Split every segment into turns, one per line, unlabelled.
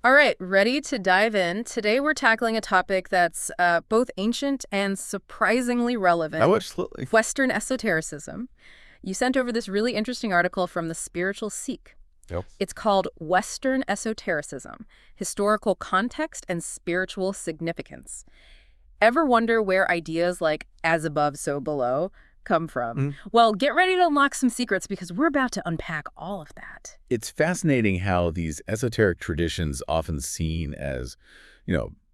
All right, ready to dive in. Today we're tackling a topic that's both ancient and surprisingly relevant.
Oh, absolutely.
Western esotericism. You sent over this really interesting article from the Spiritual Seek.
Yep.
It's called Western Esotericism, Historical Context and Spiritual Significance. Ever wonder where ideas like as above, so below come from? Well, get ready to unlock some secrets because we're about to unpack all of that.
It's fascinating how these esoteric traditions, often seen as,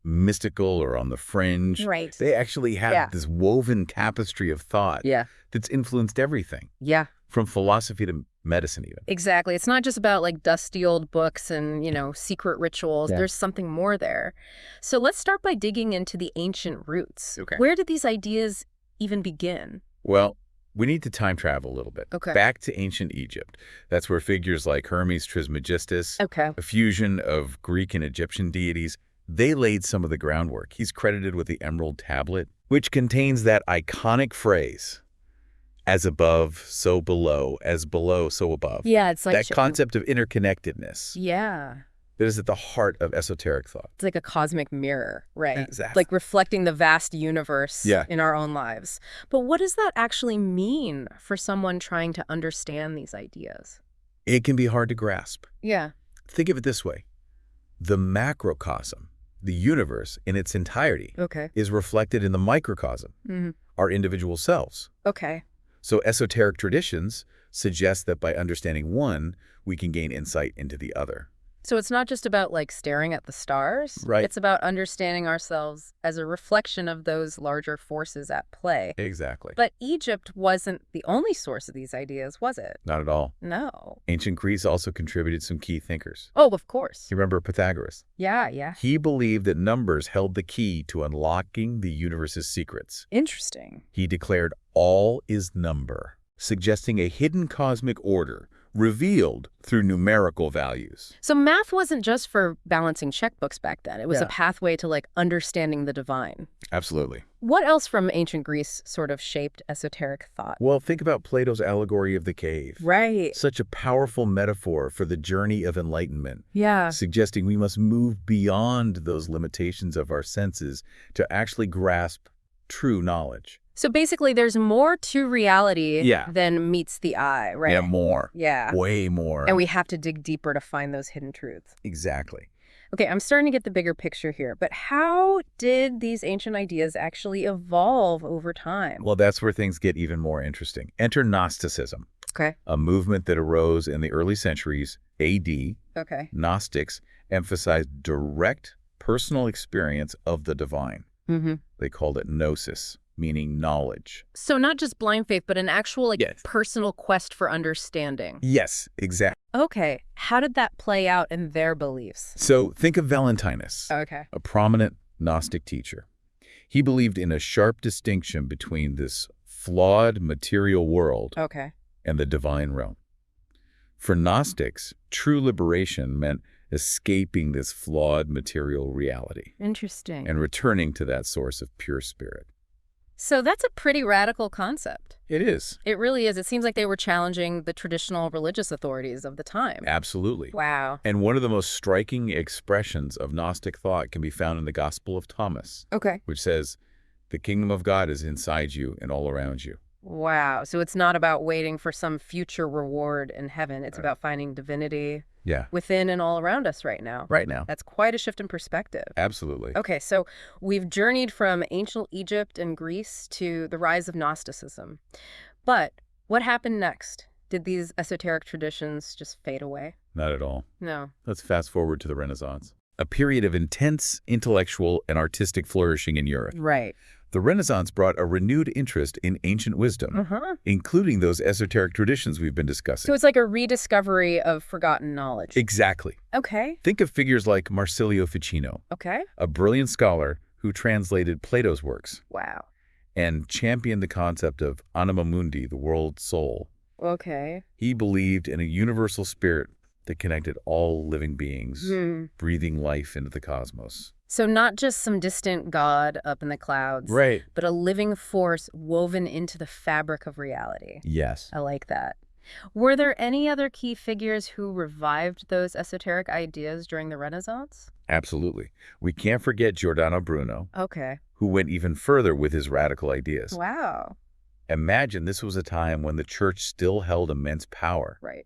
mystical or on the fringe,
Right.
they actually have this woven tapestry of thought that's influenced everything.
Yeah.
From philosophy to medicine even.
Exactly. It's not just about like dusty old books and, secret rituals.
Yeah.
There's something more there. So let's start by digging into the ancient roots.
Okay.
Where did these ideas even begin?
Well, we need to time travel a little bit.
Okay.
Back to ancient Egypt. That's where figures like Hermes Trismegistus, a fusion of Greek and Egyptian deities, they laid some of the groundwork. He's credited with the Emerald Tablet, which contains that iconic phrase, as above, so below, as below, so above.
Yeah, it's like...
that concept of interconnectedness.
Yeah.
That is at the heart of esoteric thought.
It's like a cosmic mirror, right?
Exactly.
Like reflecting the vast universe in our own lives. But what does that actually mean for someone trying to understand these ideas?
It can be hard to grasp.
Yeah.
Think of it this way. The macrocosm, the universe in its entirety, is reflected in the microcosm, our individual selves.
Okay.
So esoteric traditions suggest that by understanding one, we can gain insight into the other.
So it's not just about like staring at the stars.
Right.
It's about understanding ourselves as a reflection of those larger forces at play.
Exactly.
But Egypt wasn't the only source of these ideas, was it?
Not at all.
No.
Ancient Greece also contributed some key thinkers.
Oh, of course.
You remember Pythagoras?
Yeah.
He believed that numbers held the key to unlocking the universe's secrets.
Interesting.
He declared all is number, suggesting a hidden cosmic order revealed through numerical values.
So math wasn't just for balancing checkbooks back then. It was a pathway to like understanding the divine.
Absolutely.
What else from ancient Greece sort of shaped esoteric thought?
Well, think about Plato's allegory of the cave.
Right.
Such a powerful metaphor for the journey of enlightenment.
Yeah.
Suggesting we must move beyond those limitations of our senses to actually grasp true knowledge.
So basically, there's more to reality than meets the eye, right?
Yeah, more.
Yeah.
Way more.
And we have to dig deeper to find those hidden truths.
Exactly.
Okay, I'm starting to get the bigger picture here, but how did these ancient ideas actually evolve over time?
Well, that's where things get even more interesting. Enter Gnosticism.
Okay.
A movement that arose in the early centuries, A.D.
Okay.
Gnostics emphasized direct personal experience of the divine. They called it gnosis, meaning knowledge.
So not just blind faith, but an actual personal quest for understanding.
Yes, exactly.
Okay. How did that play out in their beliefs?
So think of Valentinus, a prominent Gnostic teacher. He believed in a sharp distinction between this flawed material world and the divine realm. For Gnostics, true liberation meant escaping this flawed material reality.
Interesting.
And returning to that source of pure spirit.
So that's a pretty radical concept.
It is.
It really is. It seems like they were challenging the traditional religious authorities of the time.
Absolutely.
Wow.
And one of the most striking expressions of Gnostic thought can be found in the Gospel of Thomas, which says, "The kingdom of God is inside you and all around you."
Wow. So it's not about waiting for some future reward in heaven. It's about finding divinity within and all around us right now.
Right now.
That's quite a shift in perspective.
Absolutely.
Okay, so we've journeyed from ancient Egypt and Greece to the rise of Gnosticism. But what happened next? Did these esoteric traditions just fade away?
Not at all.
No.
Let's fast forward to the Renaissance. A period of intense intellectual and artistic flourishing in Europe.
Right.
The Renaissance brought a renewed interest in ancient wisdom, including those esoteric traditions we've been discussing.
So it's like a rediscovery of forgotten knowledge.
Exactly.
Okay.
Think of figures like Marsilio Ficino, a brilliant scholar who translated Plato's works.
Wow.
And championed the concept of anima mundi, the world soul.
Okay.
He believed in a universal spirit that connected all living beings, breathing life into the cosmos.
So not just some distant god up in the clouds,
right,
but a living force woven into the fabric of reality.
Yes.
I like that. Were there any other key figures who revived those esoteric ideas during the Renaissance?
Absolutely. We can't forget Giordano Bruno,
Okay.
who went even further with his radical ideas.
Wow.
Imagine this was a time when the church still held immense power.
Right.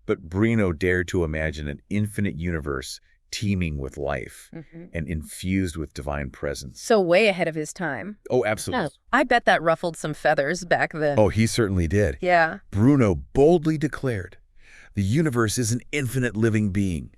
But Bruno dared to imagine an infinite universe teeming with life and infused with divine presence.
So way ahead of his time.
Oh, absolutely.
I bet that ruffled some feathers back then.
Oh, he certainly did.
Yeah.
Bruno boldly declared, the universe is an infinite living being,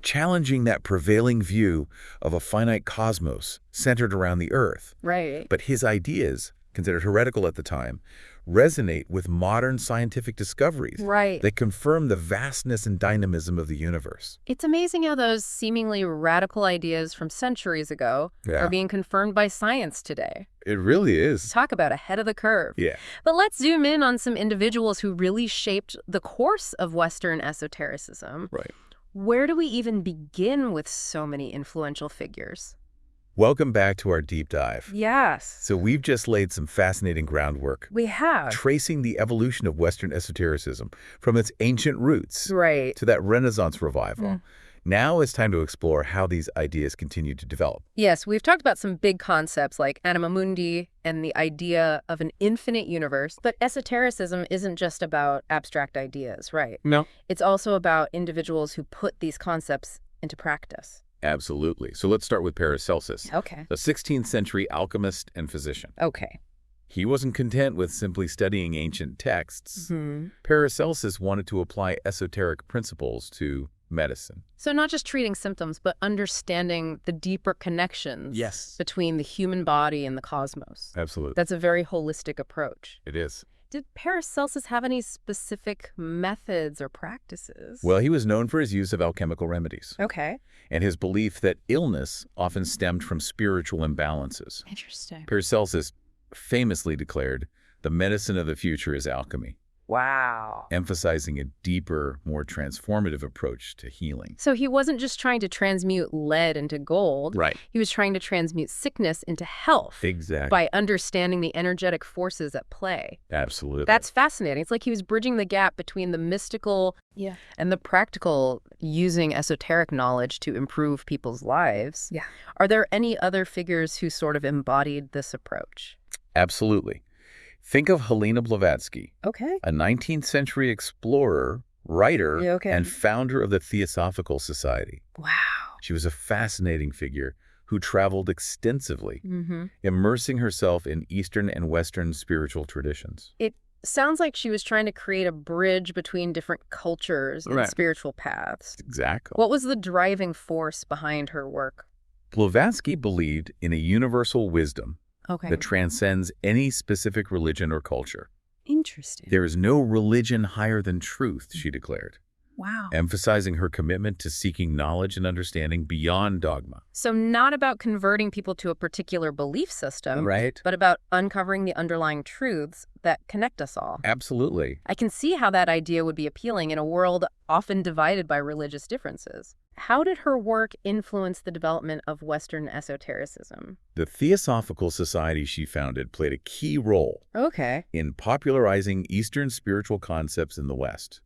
challenging that prevailing view of a finite cosmos centered around the earth.
Right.
But his ideas, considered heretical at the time, resonate with modern scientific discoveries that confirm the vastness and dynamism of the universe.
It's amazing how those seemingly radical ideas from centuries ago are being confirmed by science today.
It really is.
Talk about ahead of the curve.
Yeah.
But let's zoom in on some individuals who really shaped the course of Western esotericism.
Right.
Where do we even begin with so many influential figures?
Welcome back to our deep dive.
Yes.
So we've just laid some fascinating groundwork.
We have.
Tracing the evolution of Western esotericism from its ancient roots
to
that Renaissance revival. Now it's time to explore how these ideas continue to develop.
Yes, we've talked about some big concepts like anima mundi and the idea of an infinite universe, but esotericism isn't just about abstract ideas, right?
No.
It's also about individuals who put these concepts into practice.
Absolutely. So let's start with Paracelsus,
Okay.
the 16th century alchemist and physician.
Okay.
He wasn't content with simply studying ancient texts. Paracelsus wanted to apply esoteric principles to medicine.
So not just treating symptoms, but understanding the deeper connections between the human body and the cosmos.
Absolutely.
That's a very holistic approach.
It is.
Did Paracelsus have any specific methods or practices?
Well, he was known for his use of alchemical remedies.
Okay.
And his belief that illness often stemmed from spiritual imbalances.
Interesting.
Paracelsus famously declared, the medicine of the future is alchemy.
Wow.
Emphasizing a deeper, more transformative approach to healing.
So he wasn't just trying to transmute lead into gold.
Right.
He was trying to transmute sickness into health.
Exactly.
By understanding the energetic forces at play.
Absolutely.
That's fascinating. It's like he was bridging the gap between the mystical and the practical, using esoteric knowledge to improve people's lives. Yeah. Are there any other figures who sort of embodied this approach?
Absolutely. Think of Helena Blavatsky, a 19th century explorer, writer, and founder of the Theosophical Society.
Wow.
She was a fascinating figure who traveled extensively, immersing herself in Eastern and Western spiritual traditions.
It sounds like she was trying to create a bridge between different cultures and spiritual paths.
Exactly.
What was the driving force behind her work?
Blavatsky believed in a universal wisdom that transcends any specific religion or culture.
Interesting.
There is no religion higher than truth, she declared.
Wow.
Emphasizing her commitment to seeking knowledge and understanding beyond dogma.
So not about converting people to a particular belief system, but about uncovering the underlying truths that connect us all.
Absolutely.
I can see how that idea would be appealing in a world often divided by religious differences. How did her work influence the development of Western esotericism?
The Theosophical Society she founded played a key role in popularizing Eastern spiritual concepts in the West,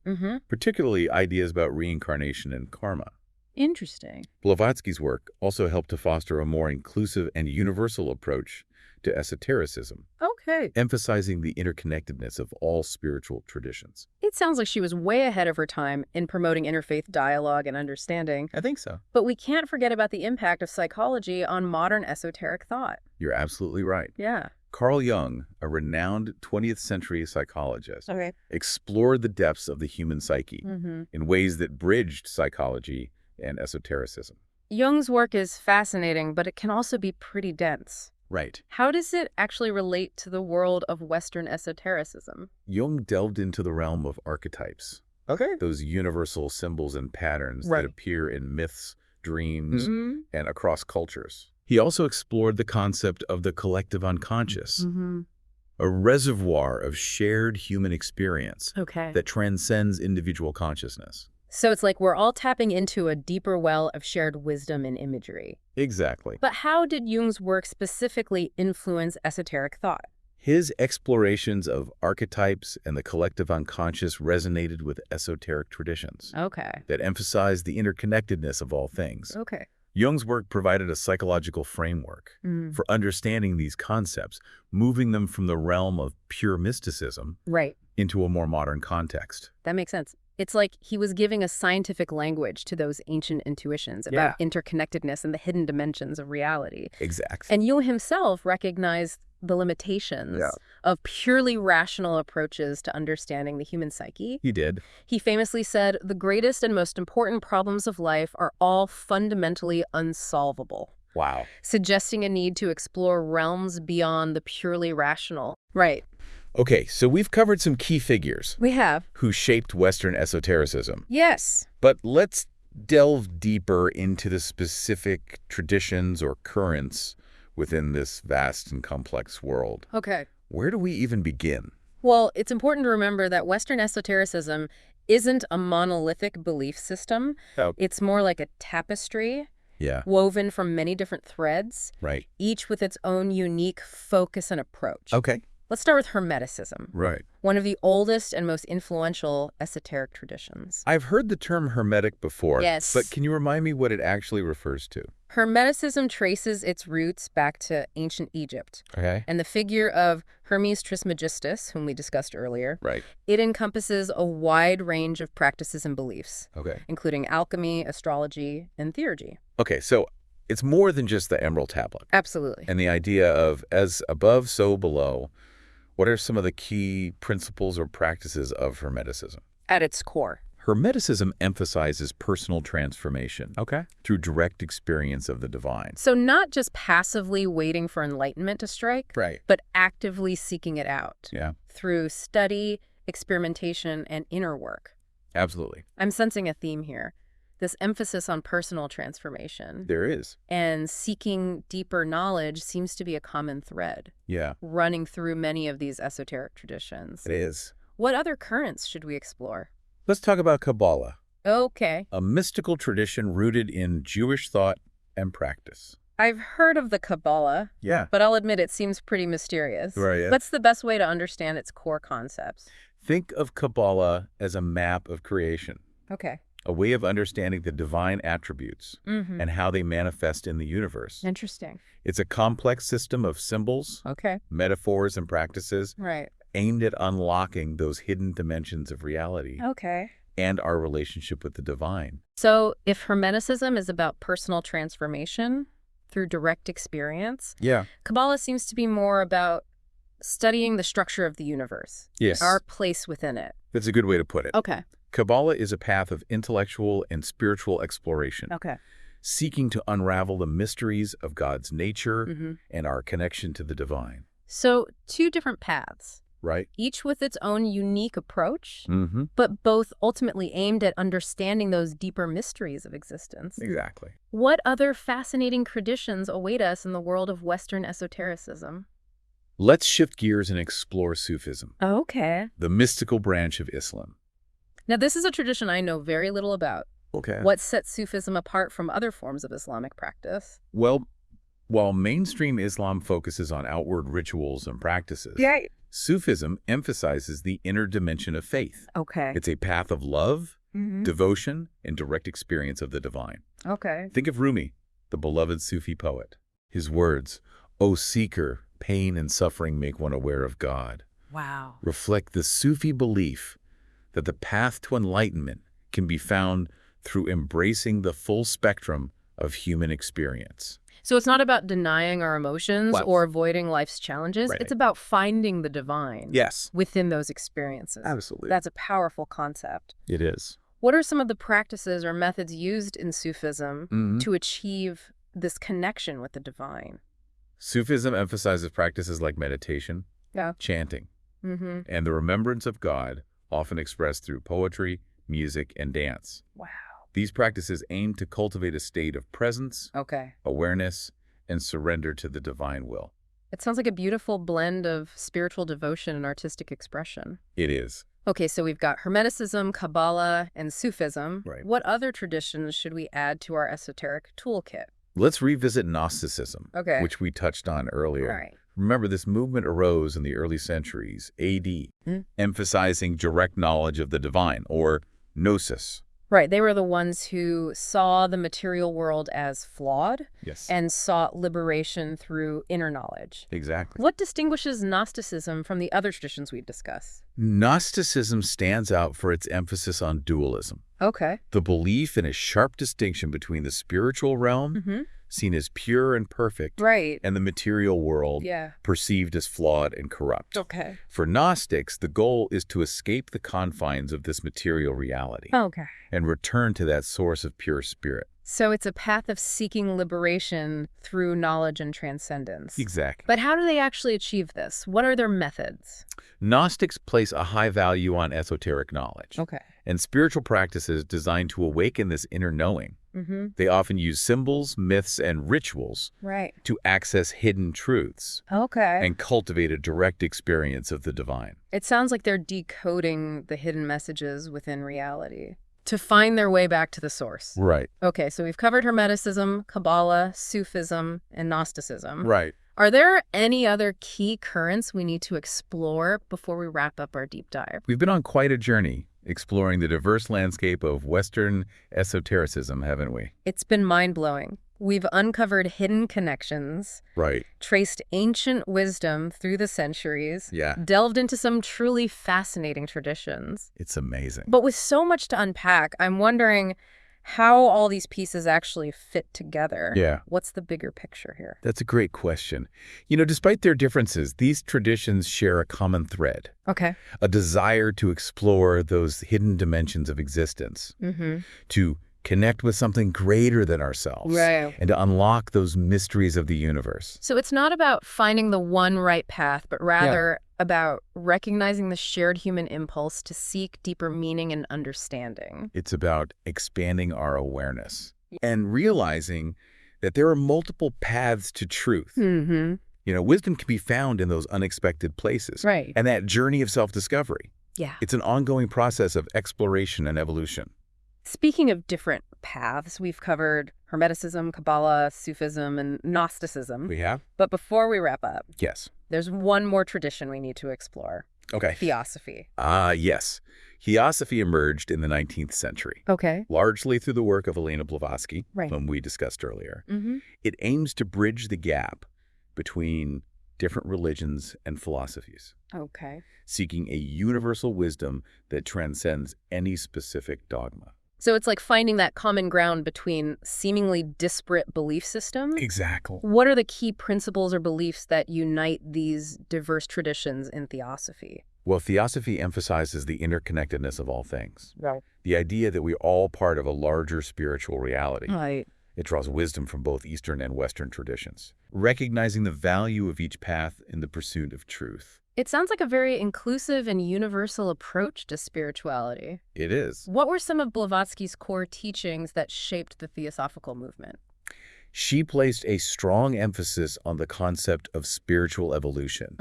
particularly ideas about reincarnation and karma.
Interesting.
Blavatsky's work also helped to foster a more inclusive and universal approach to esotericism, emphasizing the interconnectedness of all spiritual traditions.
It sounds like she was way ahead of her time in promoting interfaith dialogue and understanding.
I think so.
But we can't forget about the impact of psychology on modern esoteric thought.
You're absolutely right.
Yeah.
Carl Jung, a renowned 20th century psychologist, explored the depths of the human psyche in ways that bridged psychology and esotericism.
Jung's work is fascinating, but it can also be pretty dense.
Right.
How does it actually relate to the world of Western esotericism?
Jung delved into the realm of archetypes. Those universal symbols and patterns that appear in myths, dreams, and across cultures. He also explored the concept of the collective unconscious, a reservoir of shared human experience that transcends individual consciousness.
So it's like we're all tapping into a deeper well of shared wisdom and imagery.
Exactly.
But how did Jung's work specifically influence esoteric thought?
His explorations of archetypes and the collective unconscious resonated with esoteric traditions that emphasized the interconnectedness of all things. Jung's work provided a psychological framework for understanding these concepts, moving them from the realm of pure mysticism into a more modern context.
That makes sense. It's like he was giving a scientific language to those ancient intuitions about interconnectedness and the hidden dimensions of reality.
Exactly.
And Jung himself recognized the limitations of purely rational approaches to understanding the human psyche.
He did.
He famously said, "The greatest and most important problems of life are all fundamentally unsolvable."
Wow.
Suggesting a need to explore realms beyond the purely rational. Right.
Okay, so we've covered some key figures.
We have.
Who shaped Western esotericism.
Yes.
But let's delve deeper into the specific traditions or currents within this vast and complex world.
Okay.
Where do we even begin?
Well, it's important to remember that Western esotericism isn't a monolithic belief system. It's more like a tapestry woven from many different threads, each with its own unique focus and approach.
Okay.
Let's start with Hermeticism.
Right.
One of the oldest and most influential esoteric traditions.
I've heard the term Hermetic before,
yes,
but can you remind me what it actually refers to?
Hermeticism traces its roots back to ancient Egypt. And the figure of Hermes Trismegistus, whom we discussed earlier, it encompasses a wide range of practices and beliefs, including alchemy, astrology, and theurgy.
Okay, so it's more than just the Emerald Tablet.
Absolutely.
And the idea of as above, so below. What are some of the key principles or practices of Hermeticism?
At its core,
Hermeticism emphasizes personal transformation through direct experience of the divine.
So not just passively waiting for enlightenment to strike, but actively seeking it out through study, experimentation, and inner work.
Absolutely.
I'm sensing a theme here. This emphasis on personal transformation.
There is.
And seeking deeper knowledge seems to be a common thread. Running through many of these esoteric traditions.
It is.
What other currents should we explore?
Let's talk about Kabbalah.
Okay.
A mystical tradition rooted in Jewish thought and practice.
I've heard of the Kabbalah, but I'll admit it seems pretty mysterious. What's the best way to understand its core concepts?
Think of Kabbalah as a map of creation. A way of understanding the divine attributes and how they manifest in the universe.
Interesting.
It's a complex system of symbols, metaphors, and practices aimed at unlocking those hidden dimensions of reality and our relationship with the divine.
So if Hermeticism is about personal transformation through direct experience, Kabbalah seems to be more about studying the structure of the universe, our place within it.
That's a good way to put it. Kabbalah is a path of intellectual and spiritual exploration, seeking to unravel the mysteries of God's nature and our connection to the divine.
So two different paths, each with its own unique approach, but both ultimately aimed at understanding those deeper mysteries of existence.
Exactly.
What other fascinating traditions await us in the world of Western esotericism?
Let's shift gears and explore Sufism,
the
mystical branch of Islam.
Now, this is a tradition I know very little about. What sets Sufism apart from other forms of Islamic practice?
Well, while mainstream Islam focuses on outward rituals and practices, Sufism emphasizes the inner dimension of faith. It's a path of love, devotion, and direct experience of the divine. Think of Rumi, the beloved Sufi poet. His words, "O seeker, pain and suffering make one aware of God," reflect the Sufi belief that the path to enlightenment can be found through embracing the full spectrum of human experience.
So it's not about denying our emotions or avoiding life's challenges. It's about finding the divine within those experiences.
Absolutely.
That's a powerful concept.
It is.
What are some of the practices or methods used in Sufism to achieve this connection with the divine?
Sufism emphasizes practices like meditation, chanting, and the remembrance of God, often expressed through poetry, music, and dance. These practices aim to cultivate a state of presence, awareness, and surrender to the divine will.
It sounds like a beautiful blend of spiritual devotion and artistic expression.
It is.
Okay, so we've got Hermeticism, Kabbalah, and Sufism. What other traditions should we add to our esoteric toolkit?
Let's revisit Gnosticism, which we touched on earlier. Remember, this movement arose in the early centuries, AD, emphasizing direct knowledge of the divine, or gnosis.
Right. They were the ones who saw the material world as flawed and sought liberation through inner knowledge.
Exactly.
What distinguishes Gnosticism from the other traditions we discuss?
Gnosticism stands out for its emphasis on dualism.
Okay.
The belief in a sharp distinction between the spiritual realm, seen as pure and perfect, and the material world, perceived as flawed and corrupt.
Okay.
For Gnostics, the goal is to escape the confines of this material reality and return to that source of pure spirit.
So it's a path of seeking liberation through knowledge and transcendence.
Exactly.
But how do they actually achieve this? What are their methods?
Gnostics place a high value on esoteric knowledge and spiritual practices designed to awaken this inner knowing. They often use symbols, myths, and rituals to access hidden truths and cultivate a direct experience of the divine.
It sounds like they're decoding the hidden messages within reality to find their way back to the source.
Right.
Okay, so we've covered Hermeticism, Kabbalah, Sufism, and Gnosticism.
Right.
Are there any other key currents we need to explore before we wrap up our deep dive?
We've been on quite a journey exploring the diverse landscape of Western esotericism, haven't we?
It's been mind-blowing. We've uncovered hidden connections, traced ancient wisdom through the centuries, delved into some truly fascinating traditions.
It's amazing.
But with so much to unpack, I'm wondering how all these pieces actually fit together. What's the bigger picture here?
That's a great question. You know, despite their differences, these traditions share a common thread. A desire to explore those hidden dimensions of existence, to connect with something greater than ourselves, and to unlock those mysteries of the universe.
So it's not about finding the one right path, but rather about recognizing the shared human impulse to seek deeper meaning and understanding.
It's about expanding our awareness and realizing that there are multiple paths to truth. You know, wisdom can be found in those unexpected places. And that journey of self-discovery. It's an ongoing process of exploration and evolution.
Speaking of different paths, we've covered Hermeticism, Kabbalah, Sufism, and Gnosticism.
We have?
But before we wrap up,
there's
one more tradition we need to explore. Theosophy.
Yes. Theosophy emerged in the 19th century. Largely through the work of Helena Blavatsky, whom we discussed earlier. It aims to bridge the gap between different religions and philosophies. Seeking a universal wisdom that transcends any specific dogma.
So it's like finding that common ground between seemingly disparate belief systems?
Exactly.
What are the key principles or beliefs that unite these diverse traditions in Theosophy?
Well, Theosophy emphasizes the interconnectedness of all things. The idea that we're all part of a larger spiritual reality. It draws wisdom from both Eastern and Western traditions, recognizing the value of each path in the pursuit of truth.
It sounds like a very inclusive and universal approach to spirituality.
It is.
What were some of Blavatsky's core teachings that shaped the Theosophical movement?
She placed a strong emphasis on the concept of spiritual evolution.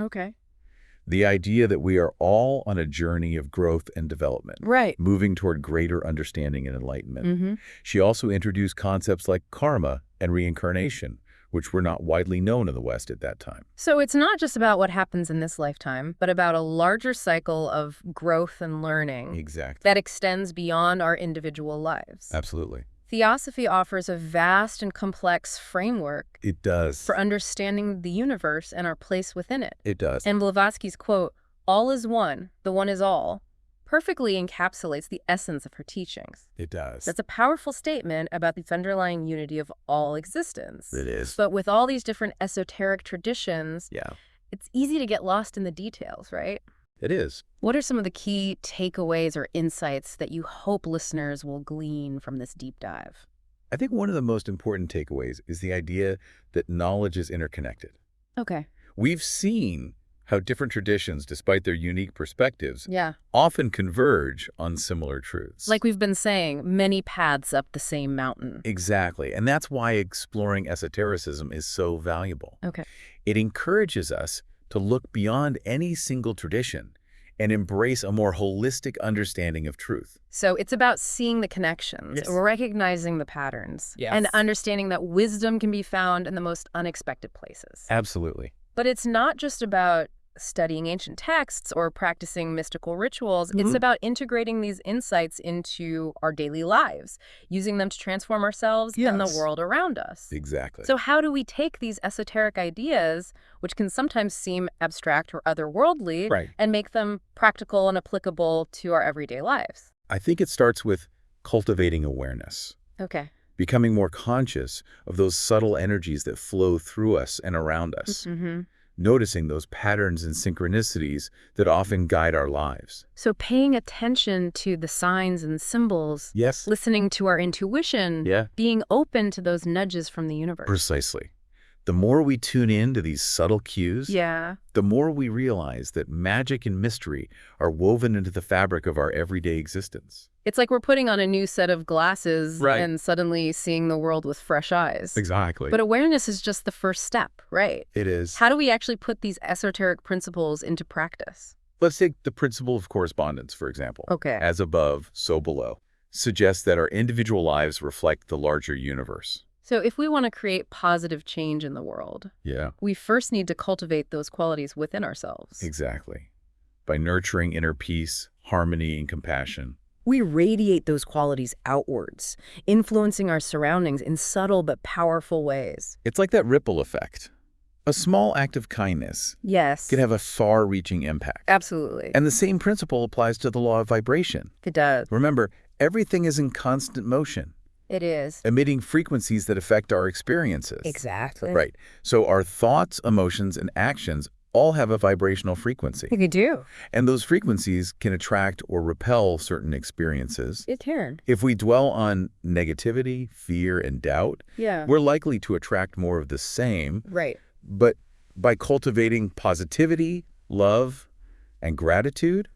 The idea that we are all on a journey of growth and development. Moving toward greater understanding and enlightenment. She also introduced concepts like karma and reincarnation, which were not widely known in the West at that time.
So it's not just about what happens in this lifetime, but about a larger cycle of growth and learning that extends beyond our individual lives.
Absolutely.
Theosophy offers a vast and complex framework.
It does.
For understanding the universe and our place within it.
It does.
And Blavatsky's quote, "All is one, the one is all," perfectly encapsulates the essence of her teachings.
It does.
That's a powerful statement about the underlying unity of all existence.
It is.
But with all these different esoteric traditions, it's easy to get lost in the details, right?
It is.
What are some of the key takeaways or insights that you hope listeners will glean from this deep dive?
I think one of the most important takeaways is the idea that knowledge is interconnected. We've seen how different traditions, despite their unique perspectives, often converge on similar truths.
Like we've been saying, many paths up the same mountain.
Exactly. And that's why exploring esotericism is so valuable. It encourages us to look beyond any single tradition and embrace a more holistic understanding of truth.
So it's about seeing the connections, recognizing the patterns, and understanding that wisdom can be found in the most unexpected places.
Absolutely.
But it's not just about studying ancient texts or practicing mystical rituals. It's about integrating these insights into our daily lives, using them to transform ourselves and the world around us.
Exactly.
So how do we take these esoteric ideas, which can sometimes seem abstract or otherworldly, and make them practical and applicable to our everyday lives?
I think it starts with cultivating awareness.
Okay.
Becoming more conscious of those subtle energies that flow through us and around us. Noticing those patterns and synchronicities that often guide our lives.
So paying attention to the signs and symbols, listening to our intuition, being open to those nudges from the universe.
Precisely. The more we tune in to these subtle cues, the more we realize that magic and mystery are woven into the fabric of our everyday existence.
It's like we're putting on a new set of glasses and suddenly seeing the world with fresh eyes.
Exactly.
But awareness is just the first step, right?
It is.
How do we actually put these esoteric principles into practice?
Let's take the principle of correspondence, for example.
Okay.
As above, so below. Suggests that our individual lives reflect the larger universe.
So if we want to create positive change in the world, we first need to cultivate those qualities within ourselves.
Exactly. By nurturing inner peace, harmony, and compassion.
We radiate those qualities outwards, influencing our surroundings in subtle but powerful ways.
It's like that ripple effect. A small act of kindness can have a far-reaching impact.
Absolutely.
And the same principle applies to the law of vibration.
It does.
Remember, everything is in constant motion.
It is.
Emitting frequencies that affect our experiences.
Exactly.
Right. So our thoughts, emotions, and actions all have a vibrational frequency.
They do.
And those frequencies can attract or repel certain experiences.
It can.
If we dwell on negativity, fear, and doubt, we're likely to attract more of the same.
Right.
But by cultivating positivity, love, and gratitude,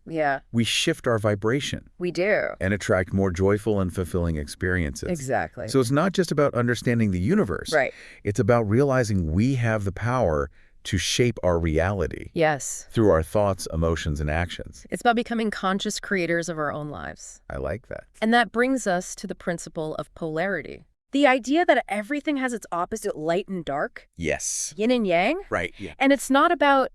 we shift our vibration.
We do.
And attract more joyful and fulfilling experiences.
Exactly.
So it's not just about understanding the universe.
Right.
It's about realizing we have the power to shape our reality.
Yes.
Through our thoughts, emotions, and actions.
It's about becoming conscious creators of our own lives.
I like that.
And that brings us to the principle of polarity. The idea that everything has its opposite, light and dark.
Yes.
Yin and yang.
Right. Yeah.
And it's not about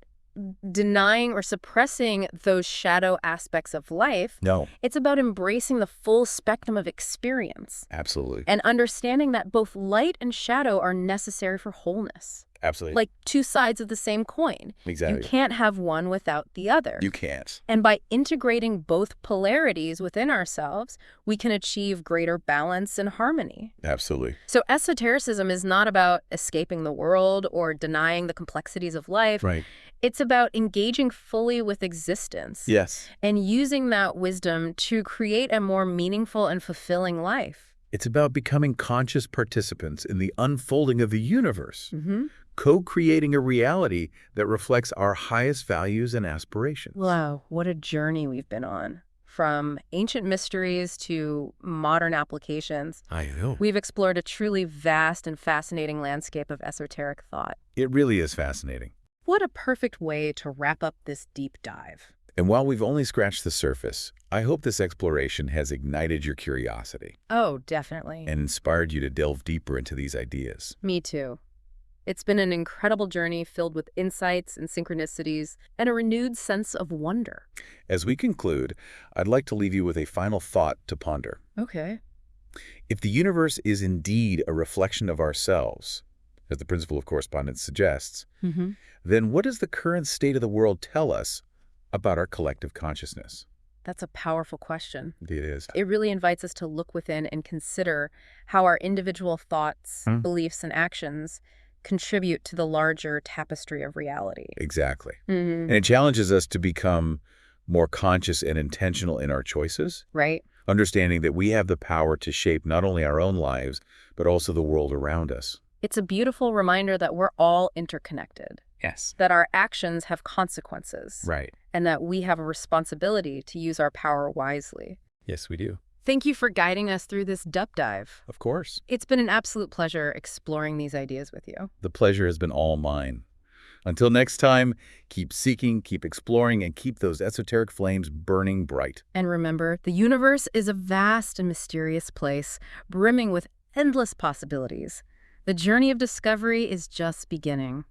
denying or suppressing those shadow aspects of life.
No.
It's about embracing the full spectrum of experience.
Absolutely.
And understanding that both light and shadow are necessary for wholeness.
Absolutely.
Like two sides of the same coin.
Exactly.
You can't have one without the other.
You can't.
And by integrating both polarities within ourselves, we can achieve greater balance and harmony.
Absolutely.
So esotericism is not about escaping the world or denying the complexities of life.
Right.
It's about engaging fully with existence.
Yes.
And using that wisdom to create a more meaningful and fulfilling life.
It's about becoming conscious participants in the unfolding of the universe. Co-creating a reality that reflects our highest values and aspirations.
Wow, what a journey we've been on. From ancient mysteries to modern applications.
I know.
We've explored a truly vast and fascinating landscape of esoteric thought.
It really is fascinating.
What a perfect way to wrap up this deep dive.
And while we've only scratched the surface, I hope this exploration has ignited your curiosity.
Oh, definitely.
And inspired you to delve deeper into these ideas.
Me too. It's been an incredible journey filled with insights and synchronicities and a renewed sense of wonder.
As we conclude, I'd like to leave you with a final thought to ponder.
Okay.
If the universe is indeed a reflection of ourselves, as the principle of correspondence suggests, then what does the current state of the world tell us about our collective consciousness?
That's a powerful question.
It is.
It really invites us to look within and consider how our individual thoughts, beliefs, and actions contribute to the larger tapestry of reality.
Exactly. And it challenges us to become more conscious and intentional in our choices.
Right.
Understanding that we have the power to shape not only our own lives, but also the world around us.
It's a beautiful reminder that we're all interconnected.
Yes.
That our actions have consequences.
Right.
And that we have a responsibility to use our power wisely.
Yes, we do.
Thank you for guiding us through this deep dive.
Of course.
It's been an absolute pleasure exploring these ideas with you.
The pleasure has been all mine. Until next time, keep seeking, keep exploring, and keep those esoteric flames burning bright.
And remember, the universe is a vast and mysterious place, brimming with endless possibilities. The journey of discovery is just beginning.